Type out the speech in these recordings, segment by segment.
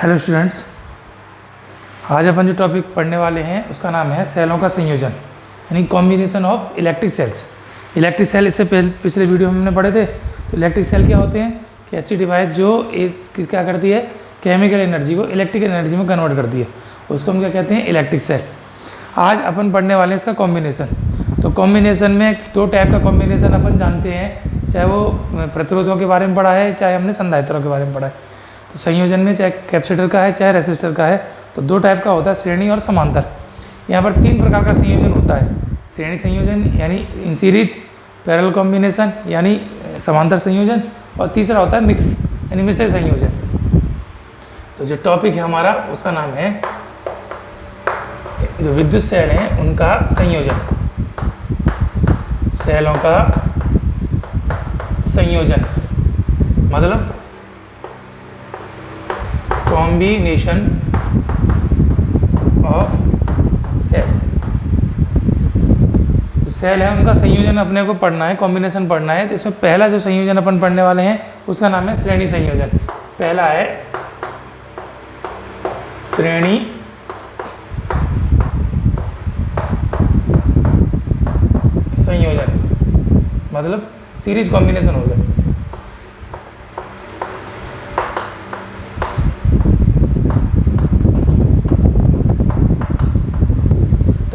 Hello students, आज अपन जो topic पढ़ने वाले हैं उसका नाम है सेलों का संयोजन यानी combination of electric cells. Electric cell इससे पिछले वीडियो में हमने पढ़े थे। तो इलेक्ट्रिक सेल क्या होते हैं कि ऐसी डिवाइस जो क्या करती है, केमिकल एनर्जी को इलेक्ट्रिकल एनर्जी में कन्वर्ट करती है, उसको हम क्या कहते हैं, इलेक्ट्रिक सेल। आज अपन पढ़ने वाले हैं इसका कॉम्बिनेशन। तो कॉम्बिनेशन में दो टाइप का कॉम्बिनेशन अपन जानते हैं, चाहे वो प्रतिरोधों के बारे में पढ़ा है, चाहे हमने संधारित्रों के बारे में पढ़ा है। तो संयोजन में चाहे कैपेसिटर का है चाहे रेसिस्टर का है, तो दो टाइप का होता है, श्रेणी और समांतर। यहाँ पर तीन प्रकार का संयोजन होता है। श्रेणी संयोजन यानी इन सीरीज, पैरेलल कॉम्बिनेशन यानी समांतर संयोजन, और तीसरा होता है मिक्स यानी मिश्र संयोजन। तो जो टॉपिक है हमारा उसका नाम है जो विद्युत सेल हैं उनका संयोजन, सेलों का संयोजन मतलब कॉम्बिनेशन ऑफ सेल। सेल है उनका संयोजन अपने को पढ़ना है, कॉम्बिनेशन पढ़ना है। तो इसमें पहला जो संयोजन अपन पढ़ने वाले हैं उसका नाम है श्रेणी संयोजन। पहला है श्रेणी संयोजन मतलब सीरीज कॉम्बिनेशन हो गया।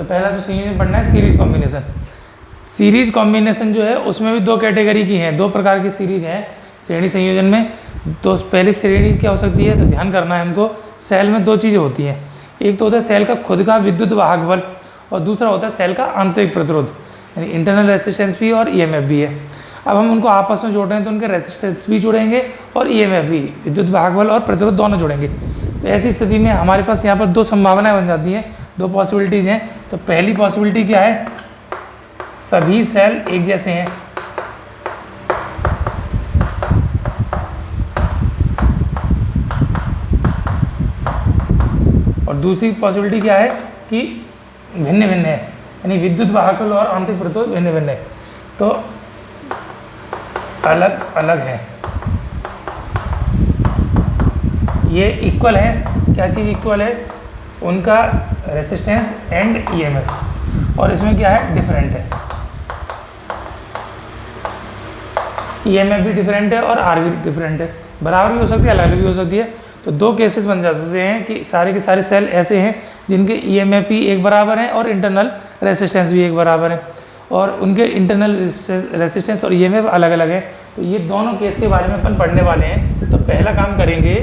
पहला जो संयोजन पढ़ना है सीरीज कॉम्बिनेशन। सीरीज कॉम्बिनेशन जो है उसमें भी दो कैटेगरी की हैं, दो प्रकार की सीरीज हैं श्रेणी संयोजन में। तो पहली श्रेणी क्या हो सकती है, तो ध्यान करना है हमको। सेल में दो चीज़ें होती हैं, एक तो होता है सेल का खुद का विद्युत वाहक बल और दूसरा होता है सेल का आंतरिक प्रतिरोध यानी इंटरनल रेसिस्टेंस भी और ईएमएफ भी है। अब हम उनको आपस में जोड़ रहे हैं तो उनके रेसिस्टेंस भी जुड़ेंगे और ईएमएफ भी, विद्युत वाहक बल और प्रतिरोध दोनों जुड़ेंगे। तो ऐसी स्थिति में हमारे पास यहाँ पर दो संभावनाएं बन जाती हैं, दो पॉसिबिलिटीज़ हैं। तो पहली पॉसिबिलिटी क्या है, सभी सेल एक जैसे हैं। और दूसरी पॉसिबिलिटी क्या है कि भिन्न भिन्न है यानी विद्युत वाहक बल और आंतरिक प्रतिरोध भिन्न भिन्न है, तो अलग अलग है। ये इक्वल है, क्या चीज़ इक्वल है, उनका रेसिस्टेंस एंड ईएमएफ, और इसमें क्या है, डिफरेंट है। ईएमएफ भी डिफरेंट है और आर भी डिफरेंट है, बराबर भी हो सकती है अलग भी हो सकती है। तो दो केसेस बन जाते हैं कि सारे के सारे सेल ऐसे हैं जिनके ईएमएफ भी एक बराबर है और इंटरनल रेसिस्टेंस भी एक बराबर है, और उनके इंटरनल रेसिस्टेंस और ईएमएफ अलग अलग है। तो ये दोनों केस के बारे में अपन पढ़ने वाले हैं। तो पहला काम करेंगे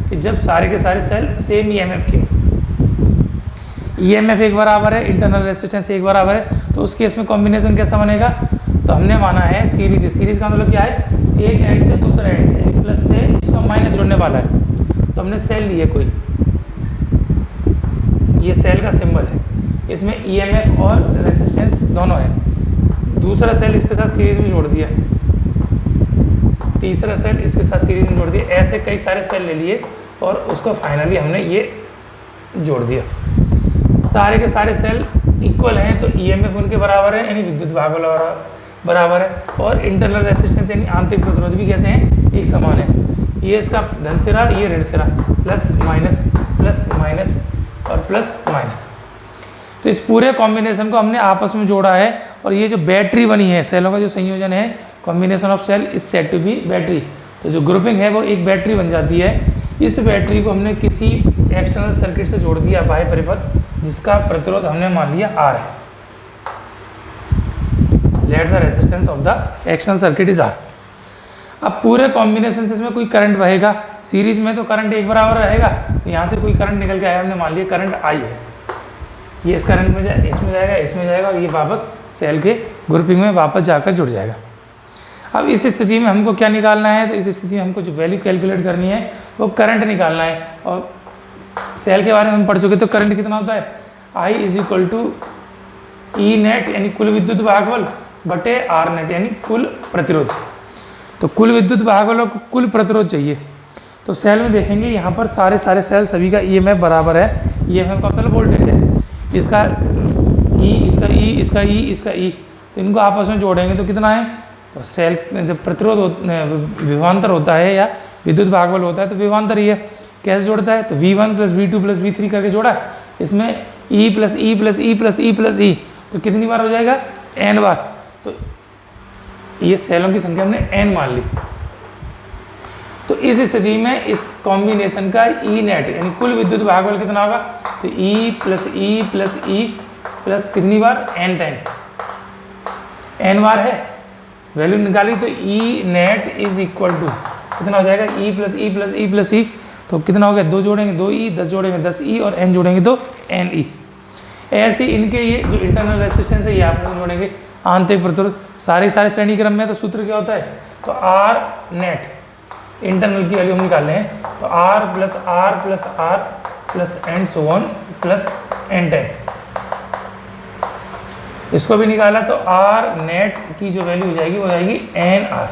कि जब सारे के सारे सेल सेम ईएमएफ के, ईएमएफ एक बराबर है, इंटरनल रेसिस्टेंस एक बराबर है, तो उस केस में कॉम्बिनेशन कैसा बनेगा, तो हमने माना है सीरीज। सीरीज का मतलब क्या है, एक एंड से दूसरा एंड यानी प्लस से इसका माइनस जुड़ने वाला है। तो हमने सेल लिए कोई, ये सेल का सिंबल है, इसमें ईएमएफ और रेसिस्टेंस दोनों है। दूसरा सेल इसके साथ सीरीज में जोड़ दिया, तीसरा सेल इसके साथ सीरीज में जोड़ दिया। ऐसे कई सारे सेल ले लिए और उसको फाइनली हमने ये जोड़ दिया। सारे के सारे सेल इक्वल हैं तो ईएमएफ उनके बराबर है यानी विद्युत वाहक बल बराबर है, और इंटरनल रेसिस्टेंस यानी आंतरिक प्रतिरोध भी कैसे हैं, एक समान है। ये इसका धन सिरा, ये ऋण सिरा, प्लस माइनस और प्लस माइनस। तो इस पूरे कॉम्बिनेशन को हमने आपस में जोड़ा है, और ये जो बैटरी बनी है सेलों का जो संयोजन है, combination of cell is said to be battery. तो जो ग्रुपिंग है वो एक बैटरी बन जाती है। इस बैटरी को हमने किसी एक्सटर्नल सर्किट से जोड़ दिया, बाह्य परिपथ, जिसका प्रतिरोध हमने मान लिया R है। Let the resistance of the external circuit is R। अब पूरे कॉम्बिनेशन से इसमें कोई करंट बहेगा, सीरीज में तो करंट एक बराबर रहेगा, तो यहाँ से कोई करंट निकल के आया, हमने मान लिया करंट I है। ये इस करंट में जाए, इसमें जाएगा, इसमें जाएगा, और ये वापस सेल के ग्रुपिंग में वापस जाकर जुड़ जाएगा। अब इस स्थिति में हमको क्या निकालना है, तो इस स्थिति में हमको जो वैल्यू कैलकुलेट करनी है वो करंट निकालना है। और सेल के बारे में हम पढ़ चुके, तो करंट कितना होता है, I is equal to E net यानी कुल विद्युत वाहक बल बटे R नेट यानी कुल प्रतिरोध। तो कुल विद्युत वाहक बल और कुल प्रतिरोध चाहिए। तो सेल में देखेंगे यहाँ पर सारे सेल सभी का ईएमएफ बराबर है। ईएमएफ का मतलब वोल्टेज है, इसका ई, इसका ई, इसका ई, इसका ई, तो इनको आपस में जोड़ेंगे तो कितना है, तो सेल जब प्रतिरोध विभवांतर होता है या विद्युत भागबल होता है तो विभवांतर ही है, कैसे जोड़ता है, तो V1 plus V2 plus V3 करके जोड़ा, इसमें E plus E plus E plus E plus E, तो कितनी बार हो जाएगा, n बार। तो ये सेलों की संख्या हमने n मान ली। तो इस स्थिति में इस कॉम्बिनेशन का ई नेट यानी कुल विद्युत भागबल कितना होगा, तो E plus E plus E plus कितनी बार, n टाइम, n बार है, वैल्यू निकाली, तो E net is equal to कितना हो जाएगा, E plus E plus E plus E, तो कितना हो गया, 2 जोड़ेंगे 2e, 10 जोड़ेंगे 10e और n जोड़ेंगे तो ne। ऐसे इनके ये जो इंटरनल रेजिस्टेंस है ये आप जोड़ेंगे, आंतरिक प्रतिरोध सारे श्रेणी क्रम में, तो सूत्र क्या होता है, तो R नेट इंटरनल की वैल्यू हम निकाल रहे हैं, तो R plus R plus and so on plus n time, इसको भी निकाला तो R नेट की जो वैल्यू हो जाएगी वो हो जाएगी NR।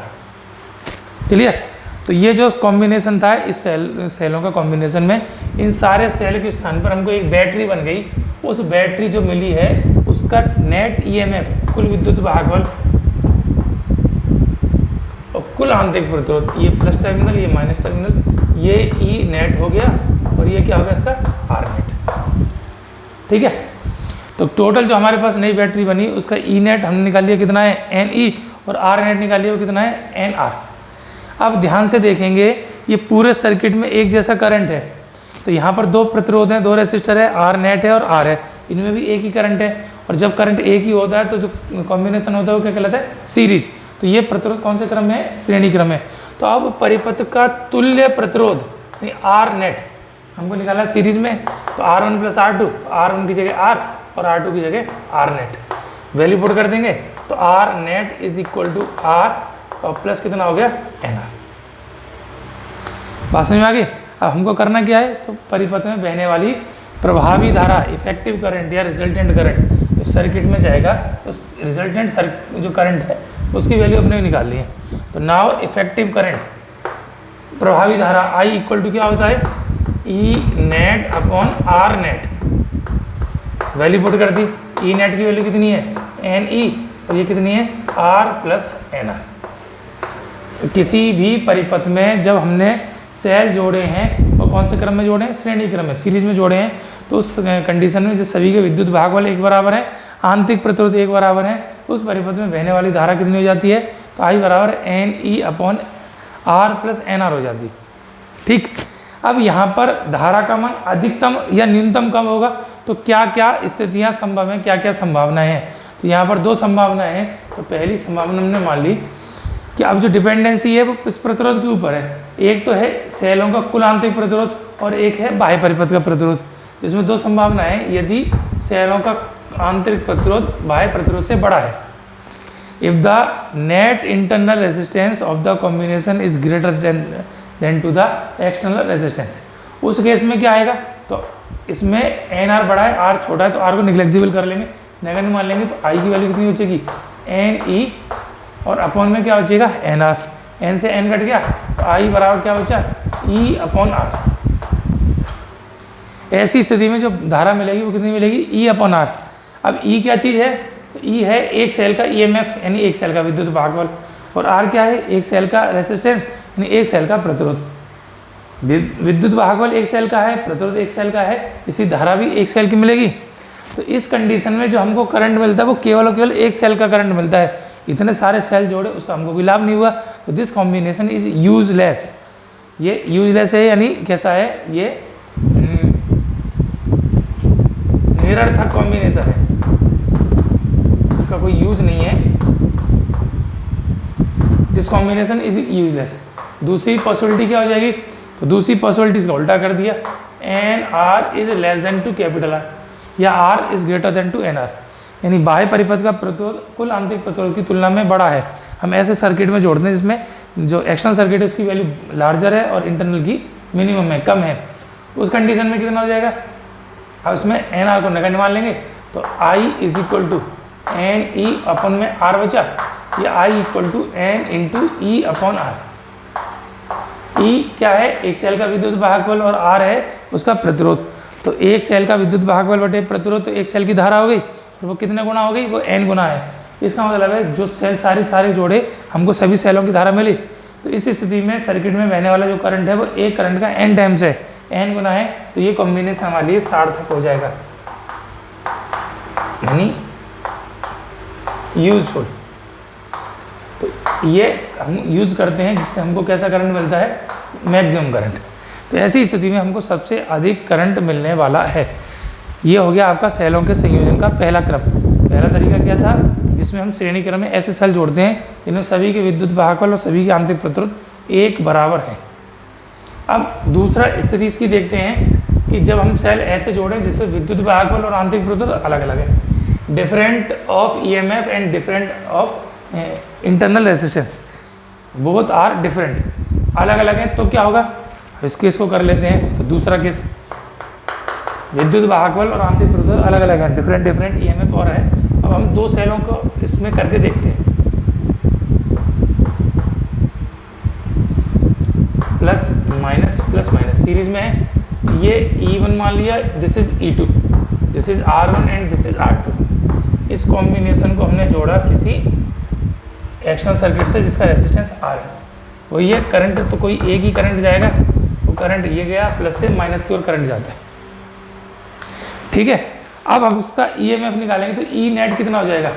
क्लियर। तो ये जो कॉम्बिनेशन था इस सेलों का कॉम्बिनेशन में, इन सारे सेल के स्थान पर हमको एक बैटरी बन गई, उस बैटरी जो मिली है उसका नेट ईएमएफ कुल विद्युत भागबल और कुल आंतरिक प्रतिरोध, ये प्लस टर्मिनल ये माइनस टर्मिनल, ये ई नेट हो गया और ये क्या हो गया इसका आर नेट। ठीक है। तो टोटल जो हमारे पास नई बैटरी बनी उसका ई नेट हमने निकाल लिया कितना है, एन ई, और आर नेट निकाल लिया वो कितना है, एन आर। अब ध्यान से देखेंगे ये पूरे सर्किट में एक जैसा करंट है, तो यहाँ पर 2 प्रतिरोध हैं, 2 रेसिस्टर है, आर नेट है और आर है, इनमें भी एक ही करंट है, और जब करंट एक ही होता है तो जो कॉम्बिनेशन होता है वो क्या कहलाता है, सीरीज। तो ये प्रतिरोध कौन से क्रम में है, श्रेणी क्रम है। तो अब परिपथ का तुल्य प्रतिरोध यानी आर नेट हमको निकाला सीरीज में, तो R1 प्लस R2, तो R1 की जगह R और R2 की जगह R नेट, वैल्यू पुट कर देंगे, तो R net is equal to R और प्लस कितना हो गया, NR। बात समझ में आ गई। अब हमको करना क्या है, तो परिपथ में बहने वाली प्रभावी धारा इफेक्टिव करंट या रिजल्टेंट करंट जो सर्किट में जाएगा, तो रिजल्टेंट जो करंट है उसकी वैल्यू अपने निकालनी है। तो नाउ इफेक्टिव करंट, प्रभावी धारा I इक्वल टू क्या होता है, E net upon R net, value put कर दी, ई नेट की वैल्यू कितनी है, एन ई, और ये कितनी है, आर प्लस एन आर। किसी भी परिपथ में जब हमने सेल जोड़े हैं वो कौन से क्रम में जोड़े हैं, श्रेणी क्रम में, सीरीज में जोड़े हैं, तो उस कंडीशन में जो सभी के विद्युत भागबल एक बराबर है, आंतरिक प्रतिरोध एक बराबर है, उस परिपथ में बहने वाली धारा कितनी हो जाती है, तो आई बराबर N E upon R plus N R हो जाती है। ठीक। अब यहाँ पर धारा का मान अधिकतम या न्यूनतम कब होगा, तो क्या क्या स्थितियाँ संभव हैं, क्या क्या संभावनाएं हैं। तो यहाँ पर 2 संभावनाएं हैं। तो पहली संभावना हमने मान ली कि अब जो डिपेंडेंसी है वो इस प्रतिरोध के ऊपर है, एक तो है सेलों का कुल आंतरिक प्रतिरोध और एक है बाह्य परिपथ का प्रतिरोध। जिसमें 2 संभावनाएं हैं, यदि सेलों का आंतरिक प्रतिरोध बाह्य प्रतिरोध से बड़ा है, if the net internal resistance of the combination is greater than to the external resistance, उस केस में क्या आएगा, तो इसमें एन आर बड़ा है, आर छोटा है, तो आर को निग्लेक्जिबल कर लेंगे, नेगेटिव मान लेंगे, तो आई की वैल्यू कितनी हो जाएगी, एन ई, और अपॉन में क्या हो जाएगा, एन आर, एन से एन कट गया, तो आई बराबर क्या बचा, ई अपॉन आर। ऐसी स्थिति में जो धारा मिलेगी वो कितनी मिलेगी, ई अपॉन आर। अब ई क्या चीज़ है, तो ई है एक सेल का ईएमएफ यानी एक सेल का विद्युत भागबल, और आर क्या है, एक सेल का रेजिस्टेंस यानी एक सेल का प्रतिरोध। विद्युत भागबल एक सेल का है, प्रतिरोध एक सेल का है, इसी धारा भी एक सेल की मिलेगी। तो इस कंडीशन में जो हमको करंट मिलता है वो केवल और केवल एक सेल का करंट मिलता है, इतने सारे सेल जोड़े उसका हमको कोई लाभ नहीं हुआ। तो दिस कॉम्बिनेशन इज यूजलेस। ये यूजलेस है यानी कैसा है, ये निरर्थक कॉम्बिनेशन है, इसका कोई यूज नहीं है। This combination is useless. दूसरी पॉसिबिलिटी क्या हो जाएगी, तो दूसरी पॉसिबिलिटी इसका उल्टा कर दिया, N R is less than two capital R या R is greater than two N R, यानी बाह्य परिपथ का प्रतिरोध कुल आंतरिक प्रतिरोध की तुलना में बड़ा है। हम ऐसे सर्किट में जोड़ते हैं जिसमें जो एक्सटर्नल सर्किट है उसकी वैल्यू लार्जर है और इंटरनल की मिनिमम है, कम है। उस कंडीशन में कितना हो जाएगा, अब इसमें एन आर को नेगेटिव मान लेंगे, तो I is equal to N E upon में आर बचा, या I equal to N into E upon R. E क्या है, एक सेल का विद्युत भागबल और आर है उसका प्रतिरोध। तो एक सेल का विद्युत भागबल बटे प्रतिरोध, तो एक सेल की धारा हो गई, और वो कितने गुना हो गई, वो n गुना है। इसका मतलब है जो सेल सारे जोड़े हमको सभी सेलों की धारा मिली। तो इस स्थिति में सर्किट में बहने वाला जो करंट है वो एक करंट का n टाइम्स है, n गुना है, तो ये कॉम्बिनेशन हमारे लिए सार्थक हो जाएगा, यानी यूजफुल। तो ये हम यूज़ करते हैं जिससे हमको कैसा करंट मिलता है, मैक्सिमम करंट। तो ऐसी स्थिति में हमको सबसे अधिक करंट मिलने वाला है। ये हो गया आपका सेलों के संयोजन का पहला क्रम। पहला तरीका क्या था, जिसमें हम श्रेणी क्रम में ऐसे सेल जोड़ते हैं जिनमें सभी के विद्युत वाहकबल और सभी के आंतरिक प्रतिरोध एक बराबर है। अब दूसरा स्थिति इसकी देखते हैं कि जब हम सेल ऐसे जोड़ें जिसमें विद्युत वाहकबल और आंतरिक प्रतिरोध अलग अलग है, different of EMF and different of internal resistance, both are different, अलग अलग है। तो क्या होगा, इस केस को कर लेते हैं। तो दूसरा केस, विद्युत वाहकबल और आंतरिक प्रतिरोध अलग अलग है, डिफरेंट डिफरेंट ईएमएफ और है। अब हम दो सेलों को इसमें करके देखते हैं, प्लस माइनस सीरीज में है। ये E1 मान लिया, this is E2, this is R1 and this is R2। इस कॉम्बिनेशन को हमने जोड़ा किसी एक्शन सर्किट से जिसका रेजिस्टेंस R है। वही है करंट, तो कोई एक ही करंट जाएगा, वो करंट ये गया, प्लस से माइनस की ओर करंट जाता है, ठीक है। अब हम इसका EMF निकालेंगे, तो E नेट कितना हो जाएगा,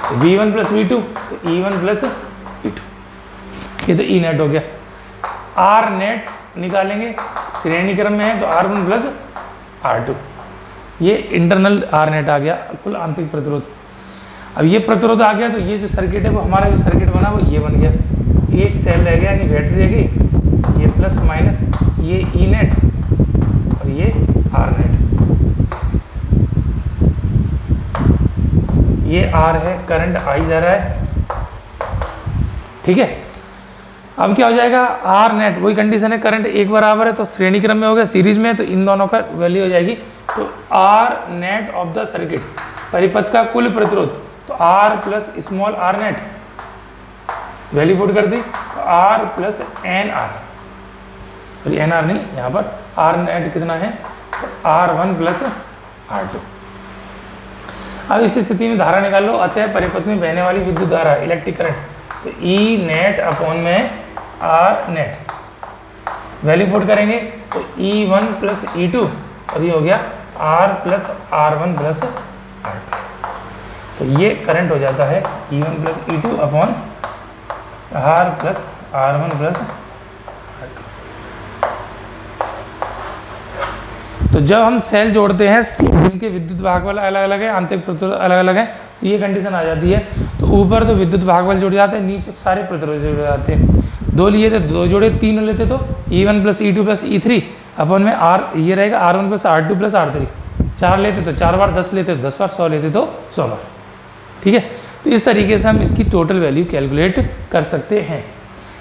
तो V1 प्लस V2, तो E1 प्लस E2, ये तो E नेट हो गया। R नेट निकालेंगे, श्रेणी क्रम में है, तो R1 प्लस R2, ये इंटरनल R नेट आ गया, कुल आंतरिक प्रतिरोध। अब ये प्रतिरोध आ गया, तो ये जो सर्किट है वो हमारा जो सर्किट बना वो ये बन गया। एक सेल रह गया, यानी बैटरी रह गई, ये प्लस माइनस, ये E नेट और ये R नेट। ये R है, करंट आई जा रहा है, ठीक है। अब क्या हो जाएगा, R नेट, वही कंडीशन है, करंट एक बराबर है, तो श्रेणी क्रम में हो गया, सीरीज में, तो इन दोनों का वैल्यू हो जाएगी। तो R net of the circuit, परिपथ का कुल प्रतिरोध, तो R plus small r net, value put कर दी, तो R प्लस NR, और NR नहीं, यहाँ पर R नेट कितना है, तो R1 प्लस R2। अब इस स्थिति में धारा निकाल लो, अतः परिपथ में बहने वाली विद्युत धारा, इलेक्ट्रिक करंट, तो E नेट अपॉन में R नेट, वैल्यू पुट करेंगे, तो E1 प्लस E2, और ये हो गया R plus R1 plus R2। तो ये करंट हो जाता है E1 plus E2 upon R plus R1 plus R2। तो जब हम सेल जोड़ते हैं जिनके विद्युत भागबल अलग अलग है, आंतरिक प्रतिरोध अलग अलग है, तो ये कंडीशन आ जाती है। तो ऊपर तो विद्युत भागबल जुड़ जाते हैं, नीचे सारे प्रतिरोध जुड़ जाते हैं। दो लिए थे, दो जोड़े, तीन लेते तो E1 plus E2 plus E3 अपन में R, ये रहेगा R1 plus R2 plus R3। चार लेते तो 4 बार, 10 लेते तो 10 बार, 100 लेते तो 100 बार, ठीक है। तो इस तरीके से हम इसकी टोटल वैल्यू कैलकुलेट कर सकते हैं।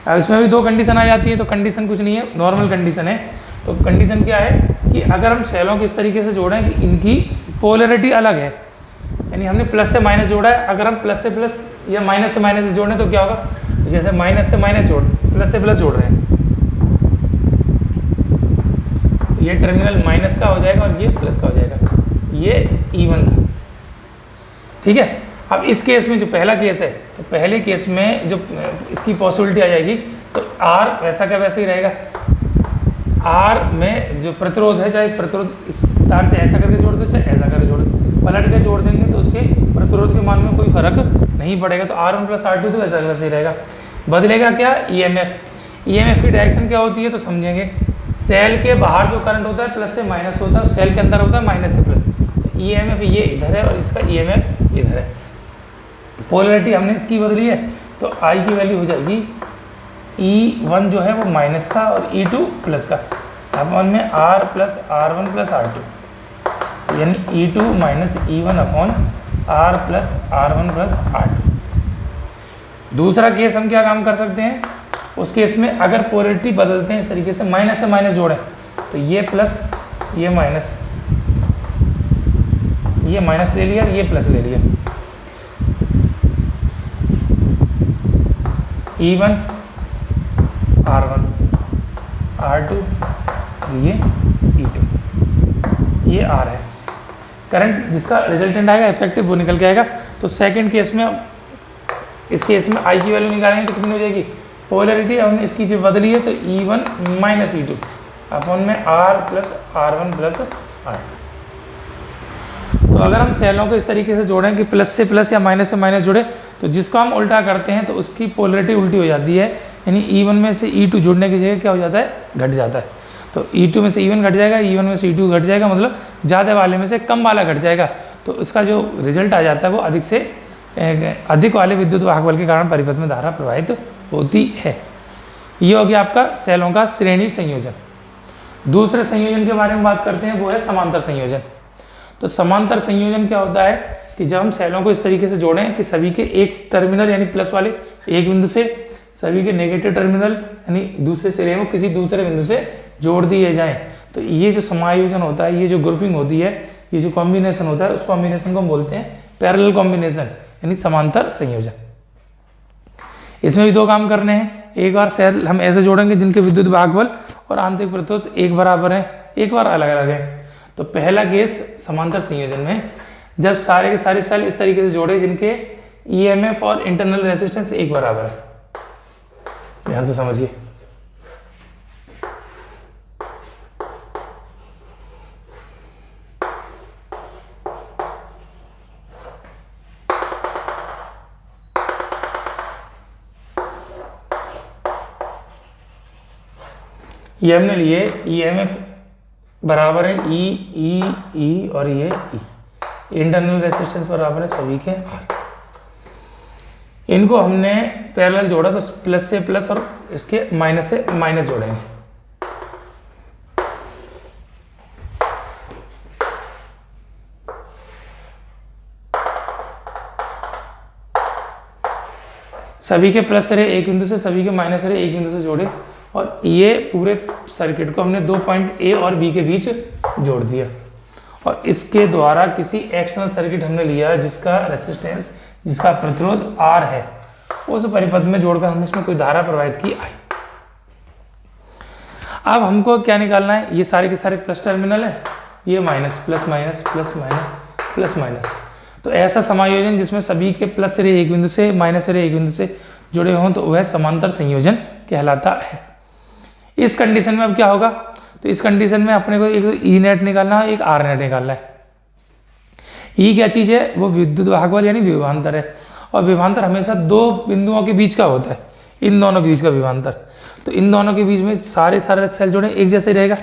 अब इसमें भी दो कंडीशन आ जाती है, तो कंडीशन कुछ नहीं है, नॉर्मल कंडीशन है। तो कंडीशन क्या है कि अगर हम सेलों को इस तरीके से जोड़ें कि इनकी पोलैरिटी अलग है, यानी हमने प्लस से माइनस जोड़ा है, अगर हम प्लस से प्लस या माइनस से माइनस जोड़ें तो क्या होगा, तो जैसे माइनस से माइनस जोड़, प्लस से प्लस जोड़ रहे हैं, तो ये टर्मिनल माइनस का हो जाएगा और ये प्लस का हो जाएगा। ये E1 था, ठीक है। अब इस केस में जो पहला केस है, तो पहले केस में जो इसकी पॉसिबिलिटी आ जाएगी, तो R वैसा का वैसे ही रहेगा। R में जो प्रतिरोध है, चाहे प्रतिरोध इस तार से ऐसा करके जोड़ दो, चाहे ऐसा करके जोड़ दो, पलट के जोड़ देंगे तो उसके प्रतिरोध के मान में कोई फर्क नहीं पड़ेगा। तो R1 प्लस R2 तो वैसा का वैसे ही रहेगा। बदलेगा क्या, EMF की डायरेक्शन क्या होती है तो समझेंगे। सेल के बाहर जो करंट होता है प्लस से माइनस होता है, सेल के अंदर होता है माइनस से प्लस। तो EMF ये इधर है और इसका EMF इधर है। पोलैरिटी हमने इसकी बदली है, तो I की वैल्यू हो जाएगी E1 जो है वो माइनस का और E2 प्लस का, अपॉन में R plus R1 plus R2, यानी E2 minus E1 upon R plus R1 plus R2। दूसरा केस हम क्या काम कर सकते हैं, उस केस में अगर पोलैरिटी बदलते हैं इस तरीके से, माइनस से माइनस जोड़ें, तो ये प्लस ये माइनस, ये माइनस ले लिया, ये प्लस ले लिया, E1 R1 R2, ये E2, ये R है। करंट जिसका रिजल्टेंट आएगा इफेक्टिव वो निकल के आएगा। तो सेकंड केस में, इस केस में I की वैल्यू निकालेंगे तो कितनी हो जाएगी, पोलैरिटी हमने इसकी जो बदली है, तो E1 माइनस E2, अपॉन में R plus R one plus R. तो अगर हम सेलों को इस तरीके से जोड़ें कि प्लस से प्लस या माइनस से माइनस जुड़े, तो जिसको हम उल्टा करते हैं तो उसकी पोलरिटी उल्टी हो जाती है, यानी E1 में से E2 जुड़ने की जगह क्या हो जाता है, घट जाता है। तो E2 में से E1 घट जाएगा, E1 में से E2 घट जाएगा, मतलब ज़्यादा वाले में से कम वाला घट जाएगा। तो उसका जो रिजल्ट आ जाता है वो अधिक से अधिक वाले विद्युत वाहक बल के कारण परिपथ में धारा प्रवाहित होती है। ये हो गया आपका सेलों का श्रेणी संयोजन। दूसरे संयोजन के बारे में बात करते हैं, वो है समांतर संयोजन। तो समांतर संयोजन क्या होता है कि जब हम सेलों को इस तरीके से जोड़ें कि सभी के एक टर्मिनल यानी प्लस वाले एक बिंदु से सभी के नेगेटिव टर्मिनल यानी दूसरे सिरे को किसी दूसरे बिंदु से जोड़ दिए जाएं, तो ये जो समायोजन होता है, ये जो ग्रुपिंग होती है, ये जो कॉम्बिनेशन होता है, उस कॉम्बिनेशन को हम बोलते हैं पैरेलल कॉम्बिनेशन यानी समांतर संयोजन। इसमें भी दो काम करने हैं। एक बार सेल हम ऐसे जोड़ेंगे जिनके विद्युत वाहक बल और आंतरिक प्रतिरोध एक बराबर है, एक बार अलग अलग है। तो पहला केस समांतर संयोजन में जब सारे के सारे सेल इस तरीके से जोड़े जिनके ईएमएफ और इंटरनल रेजिस्टेंस एक बराबर है, यहां से समझिए। ये हमने लिए ईएमएफ बराबर है ई और ये ई, इंटरनल रेजिस्टेंस बराबर है सभी के आर। इनको हमने पैरेलल जोड़ा तो प्लस से प्लस और इसके माइनस से माइनस जोड़ेंगे। सभी के प्लस सिरे एक बिंदु से सभी के माइनस सिरे एक बिंदु से जोड़े और ये पूरे सर्किट को हमने 2 पॉइंट ए और बी के बीच जोड़ दिया और इसके द्वारा किसी एक्सटर्नल सर्किट हमने लिया जिसका रेजिस्टेंस, जिसका प्रतिरोध आर है, उस परिपथ में जोड़कर हमने इसमें कोई धारा प्रवाहित की आई। अब हमको क्या निकालना है, ये सारे के सारे प्लस टर्मिनल है, ये minus, plus minus plus minus plus minus. तो ऐसा समायोजन जिसमें सभी के प्लस सिरे एक बिंदु से माइनस सिरे एक बिंदु से जुड़े हों तो वह समांतर संयोजन कहलाता है। इस कंडीशन में अब क्या होगा, तो इस कंडीशन में अपने को एक ई नेट निकालना है, एक आर नेट निकालना है। ई क्या चीज़ है, वो विद्युत वाहक बल यानी विभवांतर है और विभवांतर हमेशा दो बिंदुओं के बीच का होता है, इन दोनों के बीच का विभवांतर। तो इन दोनों के बीच में सारे सेल जोड़े एक जैसे रहेगा।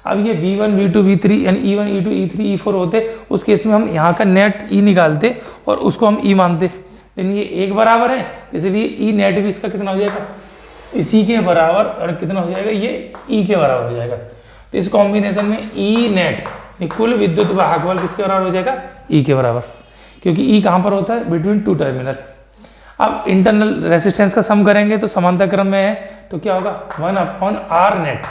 अब ये V1 V2 V3 यानी E1 E2 E3 E4 होते, उस केस में हम यहाँ का नेट ई निकालते और उसको हम ई मानते, लेकिन ये एक बराबर है इसलिए ई नेट भी इसका कितना हो जाएगा, इसी के बराबर, और कितना हो जाएगा, ये ई के बराबर हो जाएगा। तो इस कॉम्बिनेशन में ई नेट कुल विद्युत वाहक बल किसके बराबर हो जाएगा, ई के बराबर, क्योंकि ई कहाँ पर होता है, बिटवीन टू टर्मिनल। अब इंटरनल रेजिस्टेंस का सम करेंगे तो समांतर क्रम में है, तो क्या होगा 1/r नेट,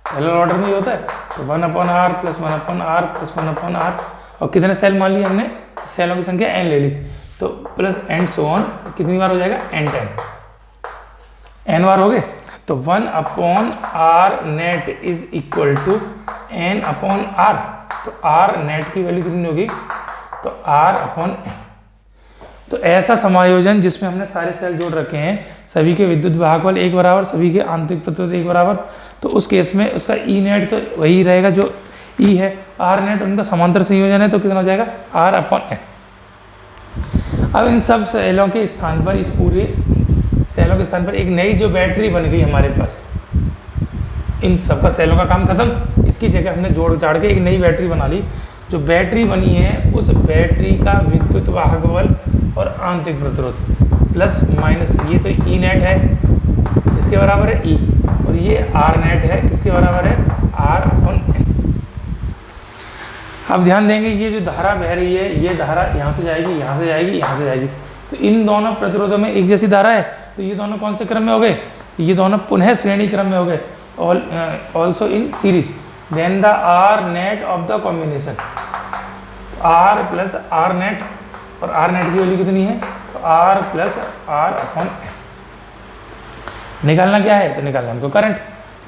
पैरेलल ऑर्डर में ही होता है, तो 1/r plus 1/r plus 1/r, और कितने सेल मान लिए हमने, सेलों की संख्या n ले ली, तो प्लस एंड सो ऑन, कितनी बार हो जाएगा, n बार हो गए। तो 1/r net is equal to n/r, तो r नेट की वैल्यू कितनी होगी, तो r/n। तो ऐसा समायोजन जिसमें हमने सारे सेल जोड़ रखे हैं, सभी के विद्युत वाहक बल एक बराबर, सभी के आंतरिक प्रतिरोध एक बराबर, तो उस केस में उसका ई नेट तो वही रहेगा जो ई है, आर नेट उनका समांतर संयोजन है, तो कितना हो जाएगा, r/n। अब इन सब सेलों के स्थान पर, इस पूरे सेलों के स्थान पर एक नई जो बैटरी बन गई हमारे पास, इन सबका सेलों का काम खत्म, इसकी जगह हमने जोड़ जाड़ के एक नई बैटरी बना ली। जो बैटरी बनी है उस बैटरी का विद्युत वाहक बल और आंतरिक प्रतिरोध प्लस माइनस, ये तो ई नेट है किसके बराबर है, ई, और ये आर नेट है किसके बराबर है, r/n। अब ध्यान देंगे ये जो धारा बह रही है, ये धारा यहाँ से जाएगी, यहाँ से जाएगी, यहाँ से जाएगी, तो इन दोनों प्रतिरोधों में एक जैसी धारा है, तो ये दोनों कौन से क्रम में हो गए, ये दोनों पुनः श्रेणी क्रम में हो गए, also in series. Then the R net of the combination, r plus R net, और आर नेट की वैल्यू कितनी है, तो r प्लस r/n। निकालना क्या है, तो निकालना हमको करंट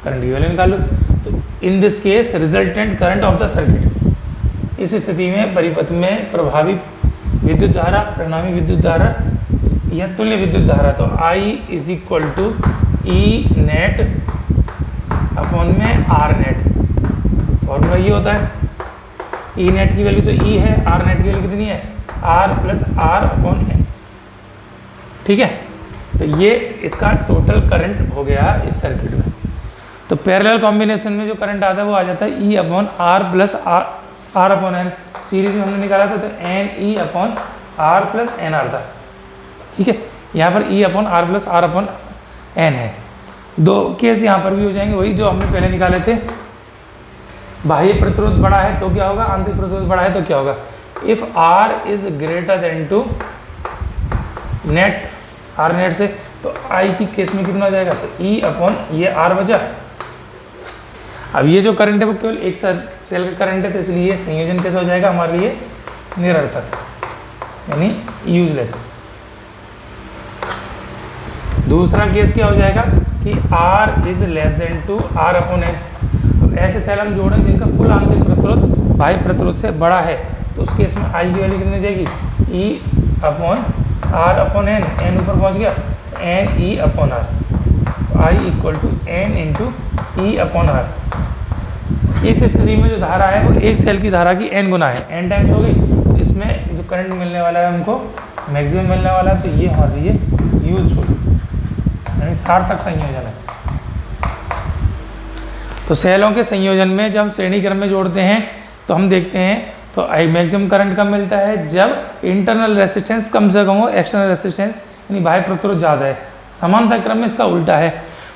की वैल्यू निकालो। तो in this case resultant current of the circuit, इस स्थिति में परिपथ में प्रभावी विद्युत धारा, परिणामी विद्युत धारा या तुल्य विद्युत धारा, तो I is equal to E net upon में आर नेट। फॉर्मूला ये होता है, ई नेट की वैल्यू तो ई है, आर नेट की वैल्यू कितनी है, R plus R upon N. ठीक है, तो ये इसका टोटल करंट हो गया इस सर्किट में। तो पैरेलल कॉम्बिनेशन में जो करंट आता है वो आ जाता है E upon R plus R upon N. Series में हमने निकाला था तो N E upon R plus N R था। ठीक है, यहाँ पर E upon R plus R upon N है। दो केस यहाँ पर भी हो जाएंगे, वही जो हमने पहले निकाले थे। बाह्य प्रतिरोध बड़ा है तो क्या होगा, आंतरिक प्रतिरोध बड़ा है तो क्या होगा। If R is greater than to net, R net से, तो आई की केस में कितना हो जाएगा, तो ई अपॉन ये आर बचा। अब ये जो करंट है वो केवल एक सेल का करंट है, तो इसलिए ये संयोजन कैसे हो जाएगा हमारे लिए, निरर्थक, यानी यूजलेस। दूसरा केस क्या हो जाएगा कि R is less than to R upon N. अब ऐसे सेल हम जोड़ें जिनका कुल आंतरिक प्रतिरोध बाह्य प्रतिरोध से बड़ा है, तो उस केस में आई की वैल्यू कितनी जाएगी, E upon R upon N. N ऊपर पहुंच गया, N E upon R, I equal to N into E upon R. इस स्थिति में जो धारा है वो एक सेल की धारा की एन गुना है, एन टाइम्स हो गई। तो इसमें जो करंट मिलने वाला है हमको मैक्सिमम मिलने वाला है, तो ये हमारे लिए यूजफुल यानी सार्थक संयोजन है। तो सेलों के संयोजन में जब हम श्रेणी क्रम में जोड़ते हैं तो हम देखते हैं तो मैक्सिमम करंट कब मिलता है, जब इंटरनल रेसिस्टेंस कम से कम हो, एक्सटर्नल रेसिस्टेंस यानी बाह्य प्रतिरोध ज़्यादा है। समांतर क्रम में इसका उल्टा है।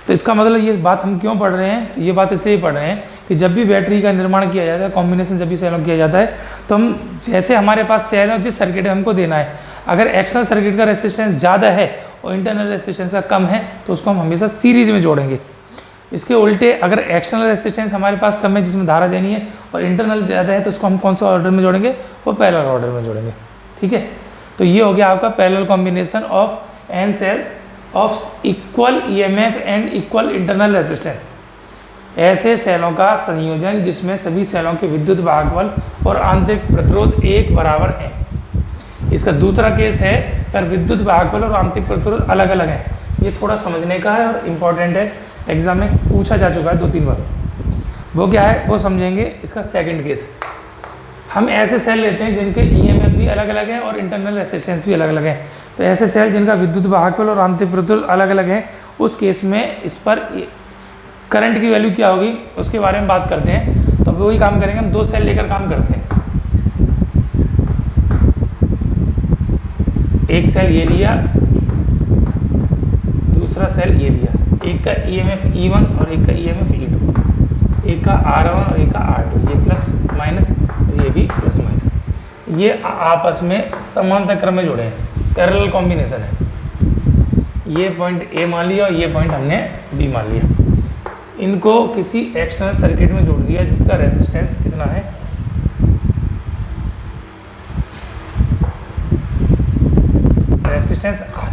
तो इसका मतलब ये बात हम क्यों पढ़ रहे हैं, तो ये बात इसलिए पढ़ रहे हैं कि जब भी बैटरी का निर्माण किया जाता है, कॉम्बिनेशन जब भी सेलों किया जाता है, तो हम जैसे हमारे पास सेल है जिस सर्किट में हमको देना है, अगर एक्सटर्नल सर्किट का रेसिस्टेंस ज़्यादा है और इंटरनल रेसिस्टेंस का कम है तो उसको हम हमेशा सीरीज में जोड़ेंगे। इसके उल्टे अगर एक्सटर्नल रेसिस्टेंस हमारे पास कम है जिसमें धारा देनी है और इंटरनल ज़्यादा है तो उसको हम कौन सा ऑर्डर में जोड़ेंगे, वो पैरेलल ऑर्डर में जोड़ेंगे। ठीक है, तो ये हो गया आपका parallel combination of N cells of equal EMF and equal internal resistance. ऐसे सेलों का संयोजन जिसमें सभी सेलों के विद्युत भागफल और आंतरिक प्रतिरोध एक बराबर हैं। इसका दूसरा केस है अगर विद्युत भागफल और आंतरिक प्रतिरोध अलग अलग हैं। ये थोड़ा समझने का है और इम्पॉर्टेंट है, एग्जाम में पूछा जा चुका है 2-3 बार। वो क्या है वो समझेंगे। इसका सेकंड केस, हम ऐसे सेल लेते हैं जिनके ईएमएफ भी अलग अलग हैं और इंटरनल रेजिस्टेंस भी अलग अलग हैं। तो ऐसे सेल जिनका विद्युत भागफल और आंतरिक प्रतिरोध अलग अलग हैं, उस केस में इस पर करंट की वैल्यू क्या होगी उसके बारे में बात करते हैं। तो वही काम करेंगे, हम 2 सेल लेकर काम करते हैं। एक सेल ये लिया, दूसरा सेल ये लिया। एक का ईएमएफ E1 और एक का ईएमएफ E2, एक का R1 और एक का R2, ये प्लस माइनस और ये भी प्लस माइनस। ये आपस में समांतर क्रम में जुड़े हैं, पैरेलल कॉम्बिनेशन है। ये पॉइंट A मान लिया और ये पॉइंट हमने B मान लिया। इनको किसी एक्सटर्नल सर्किट में जोड़ दिया जिसका रेजिस्टेंस कितना है, रेजिस्टेंस R।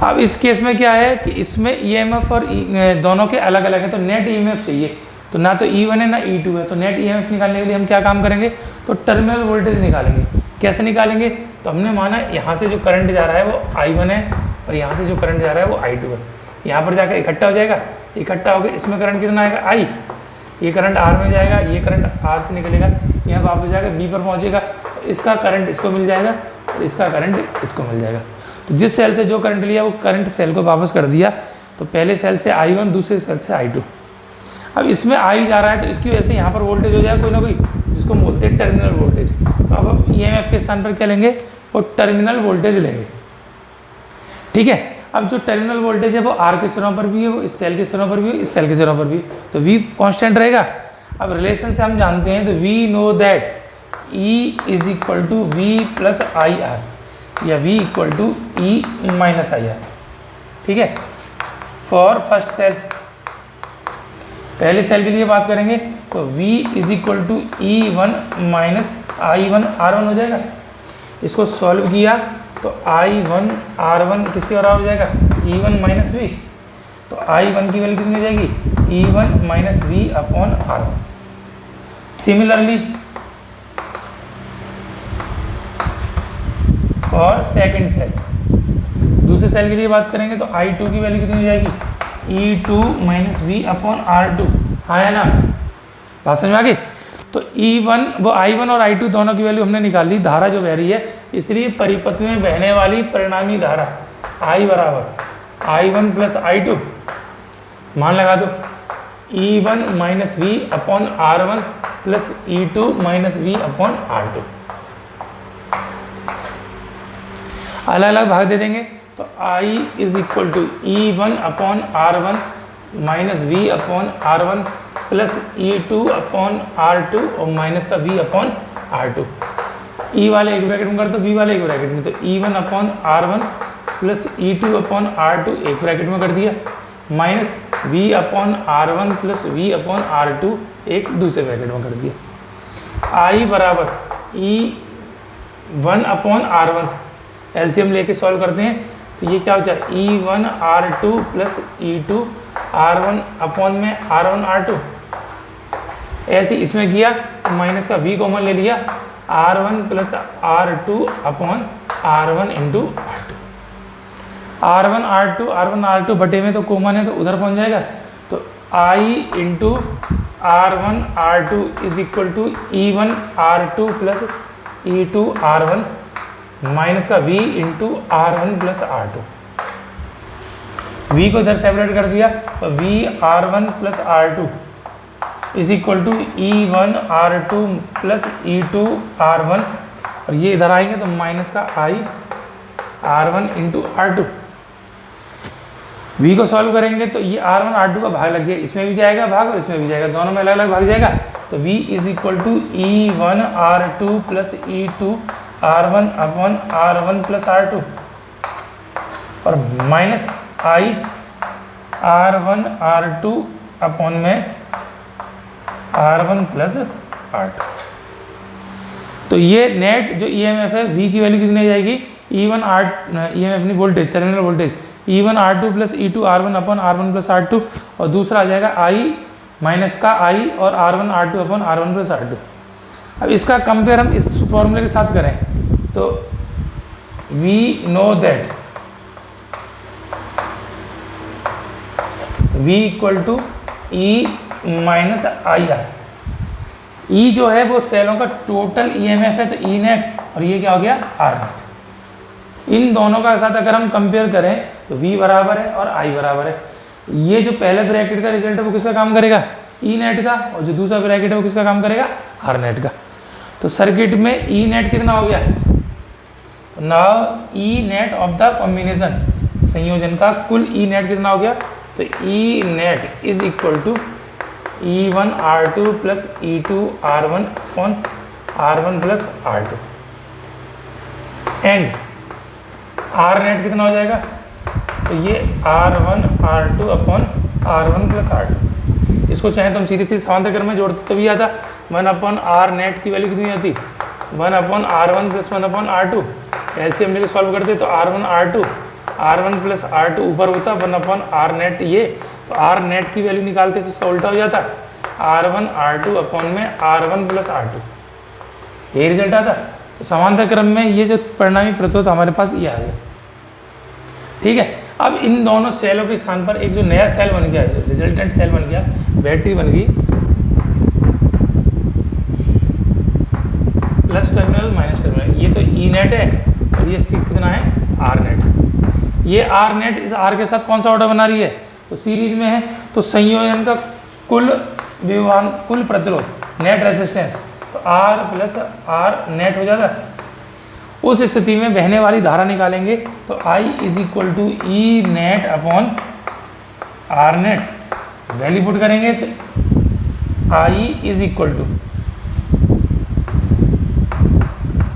अब इस केस में क्या है कि इसमें ईएमएफ और दोनों के अलग अलग हैं, तो नेट ईएमएफ चाहिए। तो ना तो E1 है ना E2 है, तो नेट ईएमएफ निकालने के लिए हम क्या काम करेंगे, तो टर्मिनल वोल्टेज निकालेंगे। कैसे निकालेंगे, तो हमने माना यहाँ से जो करंट जा रहा है वो I1 है और यहाँ से जो करंट जा रहा है वो I2 है। यहाँ पर जाकर इकट्ठा हो जाएगा, इकट्ठा होकर इसमें करंट कितना आएगा I, ये करंट R में जाएगा, ये करंट R से निकलेगा, यहाँ वापस जाएगा B पर पहुँचेगा, इसका करंट इसको मिल जाएगा और इसका करंट इसको मिल जाएगा। तो जिस सेल से जो करंट लिया वो करंट सेल को वापस कर दिया। तो पहले सेल से I1, दूसरे सेल से I2। अब इसमें I जा रहा है तो इसकी वजह से यहाँ पर वोल्टेज हो जाएगा कोई ना कोई, जिसको बोलते हैं टर्मिनल वोल्टेज। तो अब हम EMF के स्थान पर क्या लेंगे, वो टर्मिनल वोल्टेज लेंगे। ठीक है, अब जो टर्मिनल वोल्टेज है वो R के सिरों पर भी है, वो इस सेल के सिरों पर भी है, इस सेल के सिरों पर भी है, तो V कांस्टेंट रहेगा। अब रिलेशन से हम जानते हैं, तो we know that E is equal to V plus I R या V equal to E minus I R. ठीक है, फॉर फर्स्ट सेल, पहले सेल के लिए बात करेंगे तो V is equal to E1 minus I1 R1 हो जाएगा। इसको सॉल्व किया तो I1 R1 किसके बराबर हो जाएगा, E1 माइनस V। तो I1 की वैल्यू कितनी हो जाएगी, E1 minus V upon R1। Similarly for second cell, दूसरे सेल के लिए बात करेंगे तो I2 की वैल्यू कितनी हो जाएगी, E2 minus V upon R2, हाँ है ना, बात समझ में आ गई। तो E1 वो I1 और I2 दोनों की वैल्यू हमने निकाल ली, धारा जो बह रही है, इसलिए परिपथ में बहने वाली परिणामी धारा I बराबर I1 प्लस I2, मान लगा दो E1 minus V upon R1 plus E2 minus V upon R2, अलग अलग भाग दे देंगे। तो I is equal to E1 upon R1 minus V upon R1 plus E2 upon R2 और माइनस का V अपॉन R2। E वाले एक ब्रैकेट में कर दो, V वाले एक ब्रैकेट में, तो E1 upon R1 plus E2 upon R2 एक ब्रैकेट में कर दिया, minus V upon R1 plus V upon R2 एक दूसरे ब्रैकेट में कर दिया। I बराबर E1 अपॉन R1, एलसीएम लेके सॉल्व करते हैं तो ये क्या हो जाए E1 R2 plus E2 R1 upon में R1 R2, ऐसे इसमें किया माइनस का V कॉमन ले लिया, R1 plus R2 upon R1 into R2, R1 R2 बटे में तो कॉमन है तो उधर पहुंच जाएगा। तो I into R1 R2 is equal to E1 R2 plus E2 R1 minus का V into R1 plus R2, V को इधर सेपरेट कर दिया तो V R1 plus R2 is equal to E1 R2 plus E2 R1, और ये इधर आएंगे तो माइनस का I R1 into R2। V को सॉल्व करेंगे तो ये R1 R2 का भाग लग गया, इसमें भी जाएगा भाग और इसमें भी जाएगा, दोनों में अलग अलग भाग जाएगा। तो V is equal to E1 R2 plus E2 R1 upon R1 plus R2 और minus I R1 R2 upon में R1 प्लस R2। तो ये नेट जो EMF है V की वैल्यू कितनी आ जाएगी, E1 R EMF नहीं voltage, terminal voltage E1 R2 plus E2 R1 upon R1 plus R2, और दूसरा आ जाएगा I माइनस का I और R1 R2 upon R1 plus R2। अब इसका कंपेयर हम इस फॉर्मूले के साथ करें तो we know that V equal to E minus IR। E जो है वो सेलों का टोटल EMF है, तो E नेट, और ये क्या हो गया R नेट। इन दोनों का साथ अगर हम कंपेयर करें तो V बराबर है और I बराबर है। ये जो पहले ब्रैकेट का रिजल्ट है वो किसका काम करेगा, E नेट का, और जो दूसरा ब्रैकेट है वो किसका काम करेगा, R नेट का। तो सर्किट में E नेट कितना हो गया, now E net of the combination, संयोजन का कुल E नेट कितना हो गया, तो E net is equal to E1 R2 plus E2 R1 upon R1 plus R2 and R net कितना हो जाएगा, तो ये R1 R2 upon R1 plus R2। इसको चाहे तो हम सीधे सीधे समांतर में जोड़ते तो भी आता, 1 अपॉन R नेट की वैल्यू कितनी आती, 1 upon R1 plus 1 upon R2, ऐसे हम लेके सॉल्व करते तो R1 प्लस R2 ऊपर होता 1 अपॉन R नेट, ये तो R नेट की वैल्यू निकालते तो इसका उल्टा हो जाता R1 R2 अपॉन में R1 प्लस R2, यही रिजल्ट आता। तो समांतर क्रम में ये जो परिणामी प्रतिरोध हमारे पास ये आ गया, ठीक है। अब इन दोनों सेलों के स्थान पर एक जो नया सेल बन गया, जो रिजल्टेंट सेल बन गया, बैटरी बन गई, प्लस टर्मिनल माइनस टर्मिनल, ये तो E नेट है और ये इसकी कितना है R नेट। ये R नेट इस R के साथ कौन सा ऑर्डर बना रही है, तो सीरीज में है, तो संयोजन का कुल विभवान, कुल प्रतिरोध, नेट रेजिस्टेंस, तो R प्लस R नेट हो जाता है। उस स्थिति में बहने वाली धारा निकालेंगे तो I is equal to E net upon R net, value put करेंगे तो I इज इक्वल टू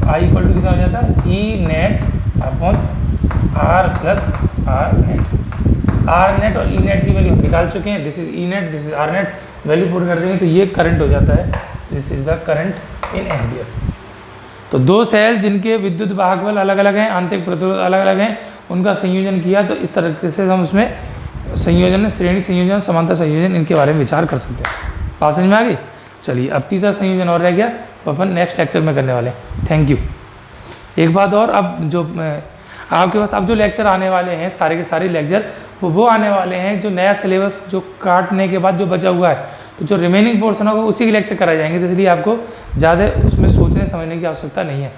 कितना हो जाता है, E net upon R plus R net. R net और E नेट की वैल्यू हम निकाल चुके हैं, this is E net, this is R net, value put कर देंगे तो ये करंट हो जाता है, this is the current in ampere. तो दो सेल जिनके विद्युत वाहक बल अलग अलग हैं, आंतरिक प्रतिरोध अलग अलग हैं, उनका संयोजन किया तो इस तरीके से हम उसमें संयोजन, श्रेणी संयोजन, समांतर संयोजन, इनके बारे में विचार कर सकते हैं। बात समझ में आ गई। चलिए अब तीसरा संयोजन और रह गया, तो अपन नेक्स्ट लेक्चर में करने वाले हैं। Thank you. एक बात और, अब जो आपके पास अब जो लेक्चर आने वाले हैं सारे के सारे लेक्चर वो आने वाले हैं जो नया सिलेबस जो काटने के बाद जो बचा हुआ है, तो जो रिमेनिंग पोर्सन होगा उसी के लेक्चर कराए जाएंगे। तो इसलिए आपको ज़्यादा उसमें सोचने समझने की आवश्यकता नहीं है।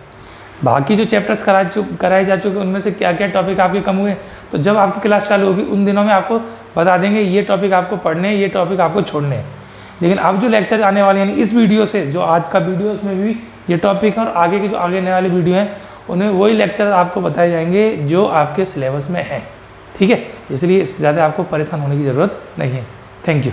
बाकी जो चैप्टर्स कराए जा चुके उनमें से क्या क्या टॉपिक आपके कम हुए, तो जब आपकी क्लास चालू होगी उन दिनों में आपको बता देंगे ये टॉपिक आपको पढ़ने हैं, ये टॉपिक आपको छोड़ने हैं। लेकिन अब जो लेक्चर आने वाले हैं इस वीडियो से, जो आज का वीडियो उसमें भी ये टॉपिक है, और आगे के जो आगे आने वाले वीडियो हैं उन्हें वही लेक्चर आपको बताए जाएंगे जो आपके सिलेबस में हैं। ठीक है, इसलिए ज़्यादा आपको परेशान होने की ज़रूरत नहीं है। Thank you.